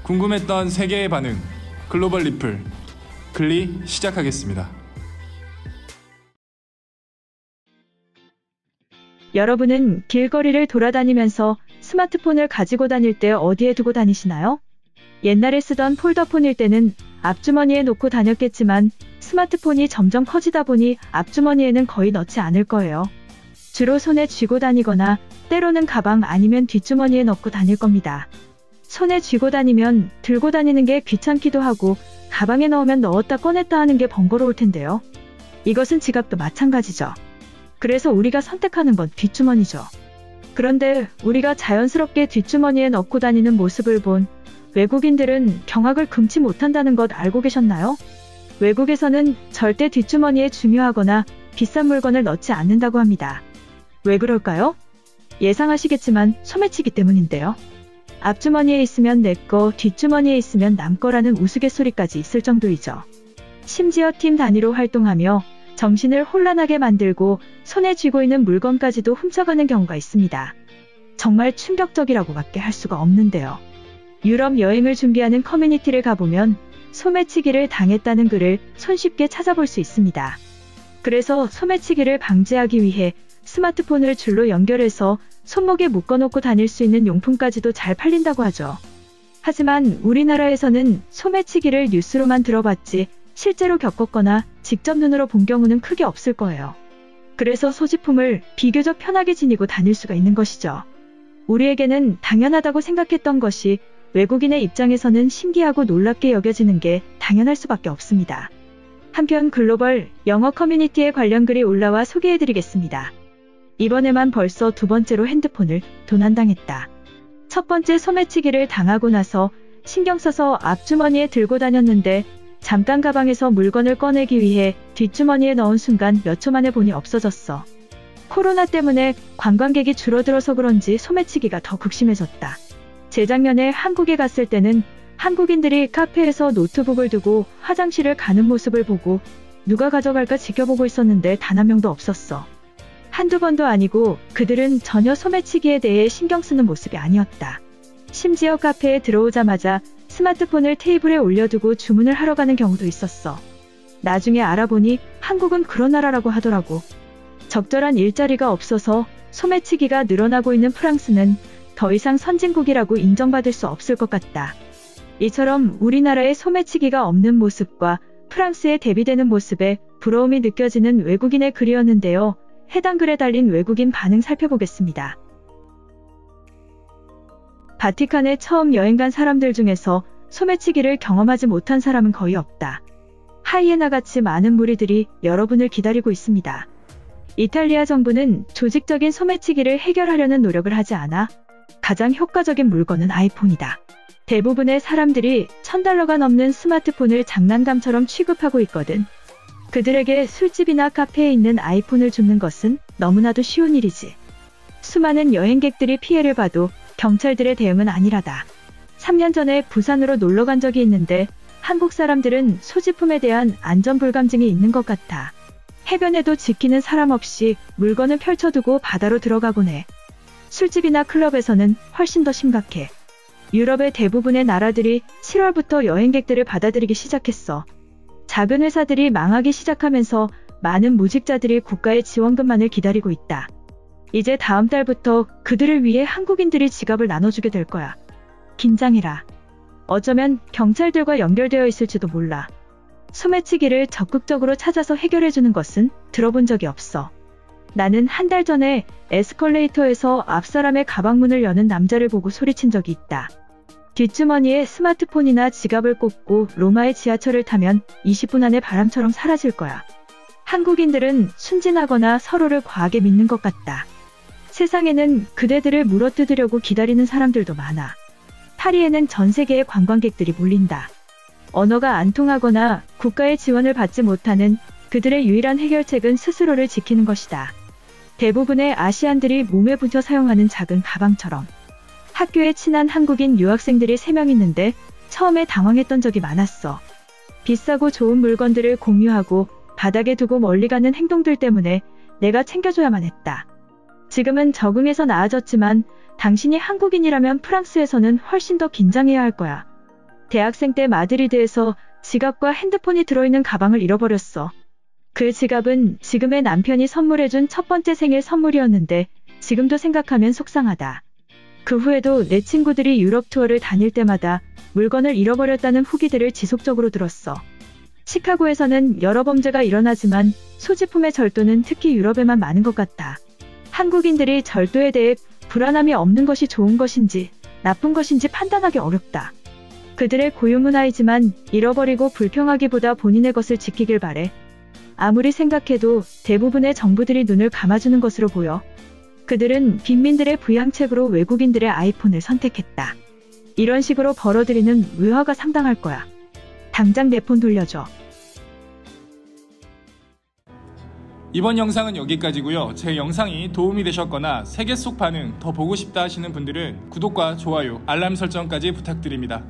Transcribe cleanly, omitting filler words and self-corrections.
궁금했던 세계의 반응, 글로벌 리플, 글리 시작하겠습니다. 여러분은 길거리를 돌아다니면서 스마트폰을 가지고 다닐 때 어디에 두고 다니시나요? 옛날에 쓰던 폴더폰일 때는 앞주머니에 놓고 다녔겠지만 스마트폰이 점점 커지다 보니 앞주머니에는 거의 넣지 않을 거예요. 주로 손에 쥐고 다니거나 때로는 가방 아니면 뒷주머니에 넣고 다닐 겁니다. 손에 쥐고 다니면 들고 다니는 게 귀찮기도 하고 가방에 넣으면 넣었다 꺼냈다 하는 게 번거로울 텐데요. 이것은 지갑도 마찬가지죠. 그래서 우리가 선택하는 건 뒷주머니죠. 그런데 우리가 자연스럽게 뒷주머니에 넣고 다니는 모습을 본 외국인들은 경악을 금치 못한다는 것 알고 계셨나요? 외국에서는 절대 뒷주머니에 중요하거나 비싼 물건을 넣지 않는다고 합니다. 왜 그럴까요? 예상하시겠지만 소매치기 때문인데요. 앞주머니에 있으면 내 거, 뒷주머니에 있으면 남 거라는 우스갯소리까지 있을 정도이죠. 심지어 팀 단위로 활동하며 정신을 혼란하게 만들고 손에 쥐고 있는 물건까지도 훔쳐가는 경우가 있습니다. 정말 충격적이라고밖에 할 수가 없는데요. 유럽 여행을 준비하는 커뮤니티를 가보면 소매치기를 당했다는 글을 손쉽게 찾아볼 수 있습니다. 그래서 소매치기를 방지하기 위해 스마트폰을 줄로 연결해서 손목에 묶어놓고 다닐 수 있는 용품까지도 잘 팔린다고 하죠. 하지만 우리나라에서는 소매치기를 뉴스로만 들어봤지 실제로 겪었거나 직접 눈으로 본 경우는 크게 없을 거예요. 그래서 소지품을 비교적 편하게 지니고 다닐 수가 있는 것이죠. 우리에게는 당연하다고 생각했던 것이 외국인의 입장에서는 신기하고 놀랍게 여겨지는 게 당연할 수밖에 없습니다. 한편 글로벌 영어 커뮤니티에 관련 글이 올라와 소개해드리겠습니다. 이번에만 벌써 두 번째로 핸드폰을 도난당했다. 첫 번째 소매치기를 당하고 나서 신경 써서 앞주머니에 들고 다녔는데 잠깐 가방에서 물건을 꺼내기 위해 뒷주머니에 넣은 순간 몇 초 만에 보니 없어졌어. 코로나 때문에 관광객이 줄어들어서 그런지 소매치기가 더 극심해졌다. 재작년에 한국에 갔을 때는 한국인들이 카페에서 노트북을 두고 화장실을 가는 모습을 보고 누가 가져갈까 지켜보고 있었는데 단 한 명도 없었어. 한두 번도 아니고 그들은 전혀 소매치기에 대해 신경 쓰는 모습이 아니었다. 심지어 카페에 들어오자마자 스마트폰을 테이블에 올려두고 주문을 하러 가는 경우도 있었어. 나중에 알아보니 한국은 그런 나라라고 하더라고. 적절한 일자리가 없어서 소매치기가 늘어나고 있는 프랑스는 더 이상 선진국이라고 인정받을 수 없을 것 같다. 이처럼 우리나라의 소매치기가 없는 모습과 프랑스에 대비되는 모습에 부러움이 느껴지는 외국인의 글이었는데요. 해당 글에 달린 외국인 반응 살펴보겠습니다. 바티칸에 처음 여행 간 사람들 중에서 소매치기를 경험하지 못한 사람은 거의 없다. 하이에나같이 많은 무리들이 여러분을 기다리고 있습니다. 이탈리아 정부는 조직적인 소매치기를 해결하려는 노력을 하지 않아 가장 효과적인 물건은 아이폰이다. 대부분의 사람들이 $1000가 넘는 스마트폰을 장난감처럼 취급하고 있거든. 그들에게 술집이나 카페에 있는 아이폰을 줍는 것은 너무나도 쉬운 일이지. 수많은 여행객들이 피해를 봐도 경찰들의 대응은 안일하다. 3년 전에 부산으로 놀러 간 적이 있는데 한국 사람들은 소지품에 대한 안전불감증이 있는 것 같아. 해변에도 지키는 사람 없이 물건을 펼쳐두고 바다로 들어가곤 해. 술집이나 클럽에서는 훨씬 더 심각해. 유럽의 대부분의 나라들이 7월부터 여행객들을 받아들이기 시작했어. 작은 회사들이 망하기 시작하면서 많은 무직자들이 국가의 지원금만을 기다리고 있다. 이제 다음 달부터 그들을 위해 한국인들이 지갑을 나눠주게 될 거야. 긴장해라. 어쩌면 경찰들과 연결되어 있을지도 몰라. 소매치기를 적극적으로 찾아서 해결해주는 것은 들어본 적이 없어. 나는 한 달 전에 에스컬레이터에서 앞 사람의 가방문을 여는 남자를 보고 소리친 적이 있다. 뒷주머니에 스마트폰이나 지갑을 꽂고 로마의 지하철을 타면 20분 안에 바람처럼 사라질 거야. 한국인들은 순진하거나 서로를 과하게 믿는 것 같다. 세상에는 그대들을 물어뜯으려고 기다리는 사람들도 많아. 파리에는 전 세계의 관광객들이 몰린다. 언어가 안 통하거나 국가의 지원을 받지 못하는 그들의 유일한 해결책은 스스로를 지키는 것이다. 대부분의 아시안들이 몸에 붙여 사용하는 작은 가방처럼. 학교에 친한 한국인 유학생들이 3명 있는데 처음에 당황했던 적이 많았어. 비싸고 좋은 물건들을 공유하고 바닥에 두고 멀리 가는 행동들 때문에 내가 챙겨줘야만 했다. 지금은 적응해서 나아졌지만 당신이 한국인이라면 프랑스에서는 훨씬 더 긴장해야 할 거야. 대학생 때 마드리드에서 지갑과 핸드폰이 들어있는 가방을 잃어버렸어. 그 지갑은 지금의 남편이 선물해준 첫 번째 생일 선물이었는데 지금도 생각하면 속상하다. 그 후에도 내 친구들이 유럽 투어를 다닐 때마다 물건을 잃어버렸다는 후기들을 지속적으로 들었어. 시카고에서는 여러 범죄가 일어나지만 소지품의 절도는 특히 유럽에만 많은 것 같다. 한국인들이 절도에 대해 불안함이 없는 것이 좋은 것인지 나쁜 것인지 판단하기 어렵다. 그들의 고유문화이지만 잃어버리고 불평하기보다 본인의 것을 지키길 바래. 아무리 생각해도 대부분의 정부들이 눈을 감아주는 것으로 보여. 그들은 빈민들의 부양책으로 외국인들의 아이폰을 선택했다. 이런 식으로 벌어들이는 외화가 상당할 거야. 당장 내 폰 돌려줘. 이번 영상은 여기까지고요. 제 영상이 도움이 되셨거나 세계 속 반응 더 보고 싶다 하시는 분들은 구독과 좋아요, 알람 설정까지 부탁드립니다.